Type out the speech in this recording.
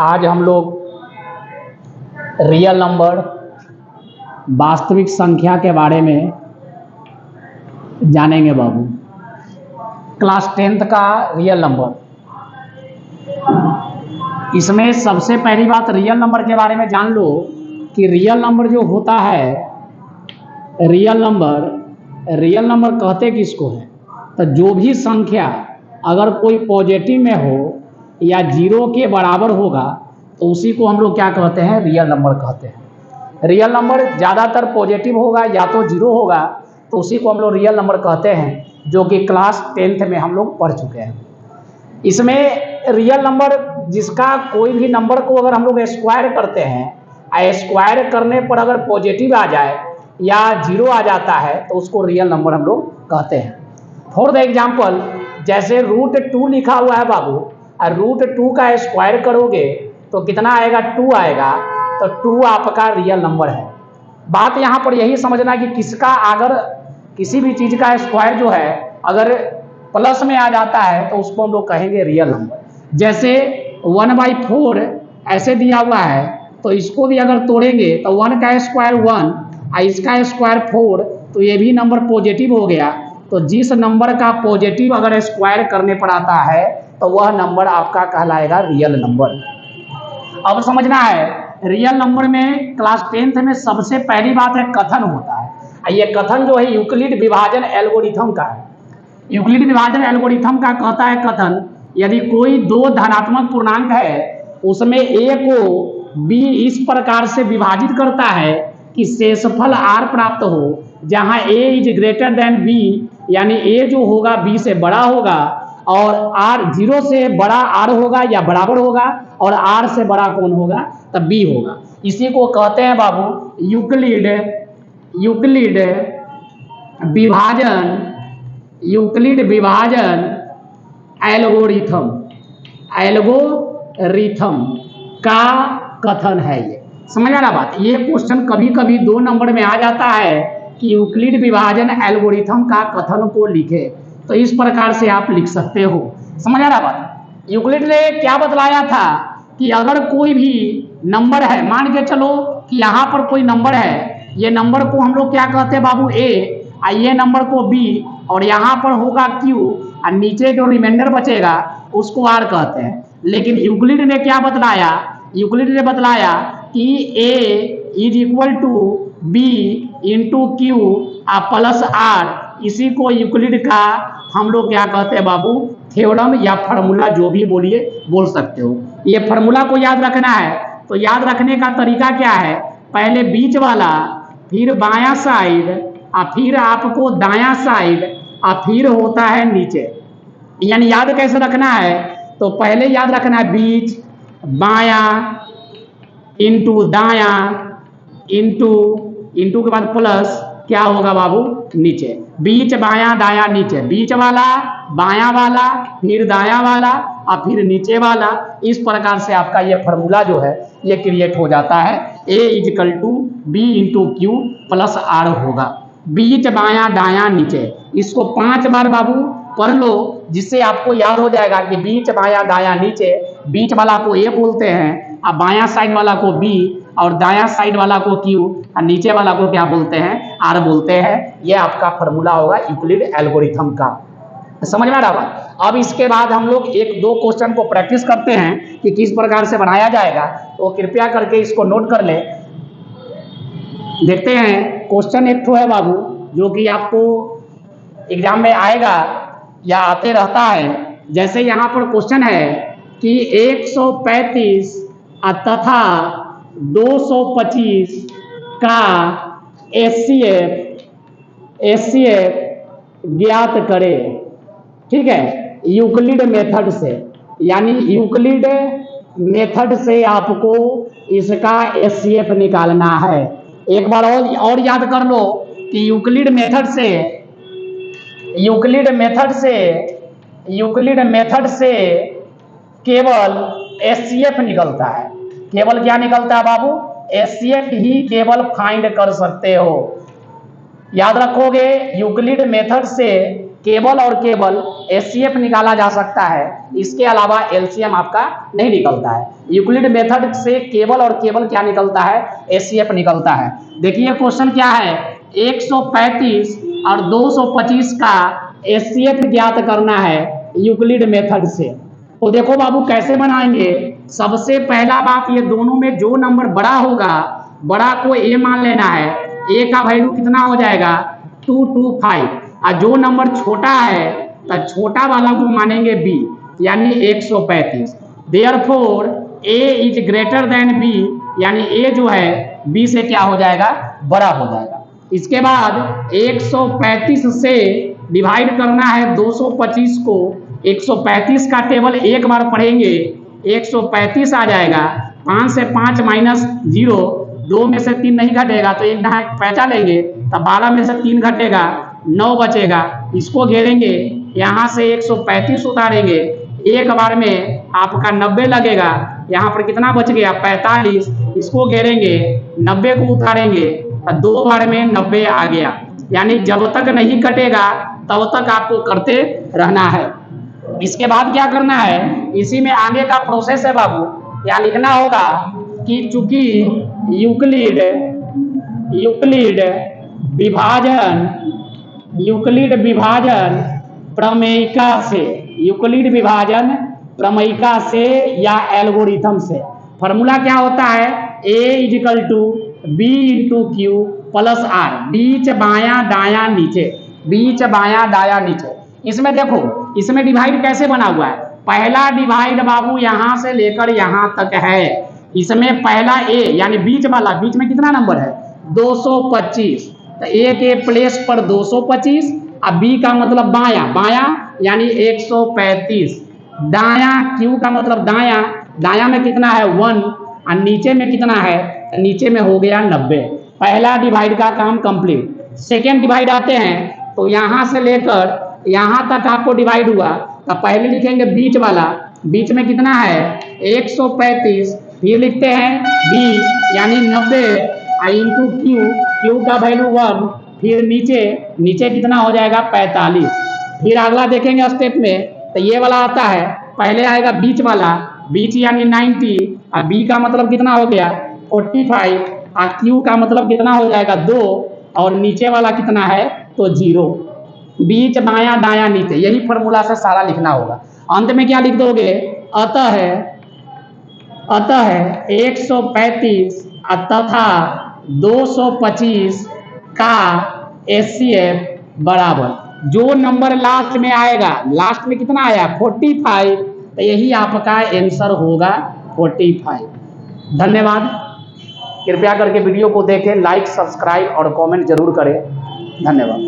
आज हम लोग रियल नंबर, वास्तविक संख्या के बारे में जानेंगे बाबू। क्लास 10th का रियल नंबर, इसमें सबसे पहली बात रियल नंबर के बारे में जान लो कि रियल नंबर जो होता है, रियल नंबर कहते किसको है? तो जो भी संख्या अगर कोई पॉजिटिव में हो या जीरो के बराबर होगा तो उसी को हम लोग क्या कहते हैं? रियल नंबर कहते हैं। रियल नंबर ज़्यादातर पॉजिटिव होगा या तो जीरो होगा तो उसी को हम लोग रियल नंबर कहते हैं, जो कि क्लास 10th में हम लोग पढ़ चुके हैं। इसमें रियल नंबर जिसका कोई भी नंबर को अगर हम लोग स्क्वायर करते हैं, स्क्वायर करने पर अगर पॉजिटिव आ जाए या जीरो आ जाता है तो उसको रियल नंबर हम लोग कहते हैं। फॉर द एग्जाम्पल, जैसे √2 लिखा हुआ है बाबू, और √2 का स्क्वायर करोगे तो कितना आएगा? 2 आएगा। तो 2 आपका रियल नंबर है। बात यहाँ पर यही समझना कि किसका अगर किसी भी चीज़ का स्क्वायर जो है अगर प्लस में आ जाता है तो उसको हम लोग कहेंगे रियल नंबर। जैसे 1/4 ऐसे दिया हुआ है तो इसको भी अगर तोड़ेंगे तो 1 का स्क्वायर 1 और इसका स्क्वायर 4, तो ये भी नंबर पॉजिटिव हो गया। तो जिस नंबर का पॉजिटिव अगर स्क्वायर करने पर आता है तो वह नंबर आपका कहलाएगा रियल नंबर। अब समझना है, रियल नंबर में क्लास 10th में सबसे पहली बात है कथन होता है। ये कथन जो है यूक्लिड विभाजन एल्गोरिथम का है। यूक्लिड विभाजन एल्गोरिथम का कहता है कथन, यदि कोई दो धनात्मक पूर्णांक है उसमें a को b इस प्रकार से विभाजित करता है कि शेषफल r प्राप्त हो, जहां a is greater than b, यानी a जो होगा b से बड़ा होगा और r 0 से बड़ा r होगा या बराबर होगा और r से बड़ा कौन होगा? तब b होगा। इसी को कहते हैं बाबू यूक्लिड विभाजन एल्गोरिथम का कथन है। ये समझ आ रहा बात? ये क्वेश्चन कभी कभी 2 नंबर में आ जाता है कि यूक्लिड विभाजन एल्गोरिथम का कथन को लिखे, तो इस प्रकार से आप लिख सकते हो। समझ आ रहा बात? यूक्लिड ने क्या बतलाया था कि अगर कोई भी नंबर है, मान के चलो कि यहाँ पर कोई नंबर है, ये नंबर को हम लोग क्या कहते हैं बाबू? a, और ये नंबर को b, और यहाँ पर होगा q, और नीचे जो रिमाइंडर बचेगा उसको r कहते हैं। लेकिन यूक्लिड ने क्या बतलाया? यूक्लिड ने बतलाया कि a is equal to b into q plus r। इसी को यूक्लिड का हम लोग क्या कहते हैं बाबू? थ्योरम या फार्मूला, जो भी बोलिए बोल सकते हो। ये फार्मूला को याद रखना है। तो याद रखने का तरीका क्या है? पहले बीच वाला, फिर बायां साइड, और फिर आपको दायां साइड, और फिर होता है नीचे। यानी याद कैसे रखना है? तो पहले याद रखना है बीच, बायां, इंटू दायां, इंटू के बाद प्लस क्या होगा बाबू? नीचे। बीच, बायां, दायां, नीचे। बीच वाला, बायां वाला, फिर दायां वाला और फिर नीचे वाला। इस प्रकार से आपका ये फार्मूला जो है ये क्रिएट हो जाता है। a is equal to b into q plus r होगा। बीच, बायां, दायां, नीचे, इसको 5 बार बाबू पढ़ लो, जिससे आपको याद हो जाएगा कि बीच, बायां, दायां, नीचे। बीच वाला को a बोलते हैं, और बायां साइड वाला को b, और दायां साइड वाला को q, और नीचे वाला को क्या बोलते हैं? r बोलते हैं। ये आपका फार्मूला होगा यूक्लिड एल्गोरिथम का। समझ में आ रहा बात? अब इसके बाद हम लोग 1-2 क्वेश्चन को प्रैक्टिस करते हैं कि किस प्रकार से बनाया जाएगा, तो कृपया करके इसको नोट कर ले। देखते हैं, क्वेश्चन एक तो है बाबू जो कि आपको एग्जाम में आएगा या आते रहता है। जैसे यहाँ पर क्वेश्चन है कि 135 तथा 225 का HCF ज्ञात करें। ठीक है, यूक्लिड मेथड से, यानी यूक्लिड मेथड से आपको इसका HCF निकालना है। एक बार और याद कर लो कि यूक्लिड मेथड से केवल HCF निकलता है। केवल क्या निकलता है बाबू? HCF ही केवल फाइंड कर सकते हो। याद रखोगे, यूक्लिड मेथड से केवल और केवल HCF निकाला जा सकता है, इसके अलावा LCM आपका नहीं निकलता है। यूक्लिड मेथड से केवल और केवल क्या निकलता है, HCF निकलता है। देखिए क्वेश्चन क्या है, 135 और 225 का HCF ज्ञात करना है यूक्लिड मेथड से। तो देखो बाबू कैसे बनाएंगे। सबसे पहला बात, ये दोनों में जो नंबर बड़ा होगा, बड़ा को A मान लेना है। A का वैल्यू कितना हो जाएगा 225, और जो नंबर छोटा है तो छोटा वाला को मानेंगे B, यानी 135। Therefore A is greater than B, यानी A जो है B से क्या हो जाएगा, बड़ा हो जाएगा। इसके बाद 135 से डिवाइड करना है 225 को। 135 का टेबल एक बार पढ़ेंगे, 135 आ जाएगा। 5 से 5 माइनस 0, 2 में से 3 नहीं घटेगा तो एक ढाई पैंचा लेंगे, तब 12 में से 3 घटेगा, 9 बचेगा। इसको घेरेंगे, यहाँ से 135 उतारेंगे, एक बार में आपका 90 लगेगा। यहाँ पर कितना बच गया 45, इसको घेरेंगे, 90 को उतारेंगे तो 2 बार में 90 आ गया। यानी जब तक नहीं कटेगा तब तक आपको करते रहना है। इसके बाद क्या करना है, इसी में आगे का प्रोसेस है बाबू। क्या लिखना होगा कि चूंकि यूक्लिड विभाजन प्रमेयिका से या एल्गोरिथम से, फॉर्मूला क्या होता है, A is equal to B into q plus R, बीच बायां दायां नीचे, बीच बायां दायां नीचे। इसमें देखो, इसमें डिवाइड कैसे बना हुआ है, पहला डिवाइड बाबू यहां से लेकर यहां तक है। इसमें पहला A यानी बीच वाला, बीच में कितना नंबर है 225, तो A के प्लेस पर 225, अब B का मतलब बायां, बायां यानी 135, दायां Q का मतलब दायां, दायां में कितना है 1, और नीचे में कितना है, नीचे में हो गया 90। पहला डिवाइड का काम कंप्लीट। सेकेंड डिवाइड आते हैं तो यहां से लेकर यहां तक आपको डिवाइड हुआ, तो पहले लिखेंगे बीच वाला, बीच में कितना है 135, फिर लिखते हैं B यानी 90 इंटू Q का वैल्यू 1, फिर नीचे, नीचे कितना हो जाएगा 45। फिर अगला देखेंगे स्टेप में, तो ये वाला आता है, पहले आएगा बीच वाला, बीच यानी 90, और B का मतलब कितना हो गया 45, और Q का मतलब कितना हो जाएगा 2, और नीचे वाला कितना है तो 0। बीच बायां दायां नीचे, यही फॉर्मूला से सारा लिखना होगा। अंत में क्या लिख दोगे, अतः 135 तथा 225 का HCF बराबर, जो नंबर लास्ट में आएगा, लास्ट में कितना आया 45, तो यही आपका आंसर होगा 45। धन्यवाद। कृपया करके वीडियो को देखें, लाइक सब्सक्राइब और कमेंट जरूर करें। धन्यवाद।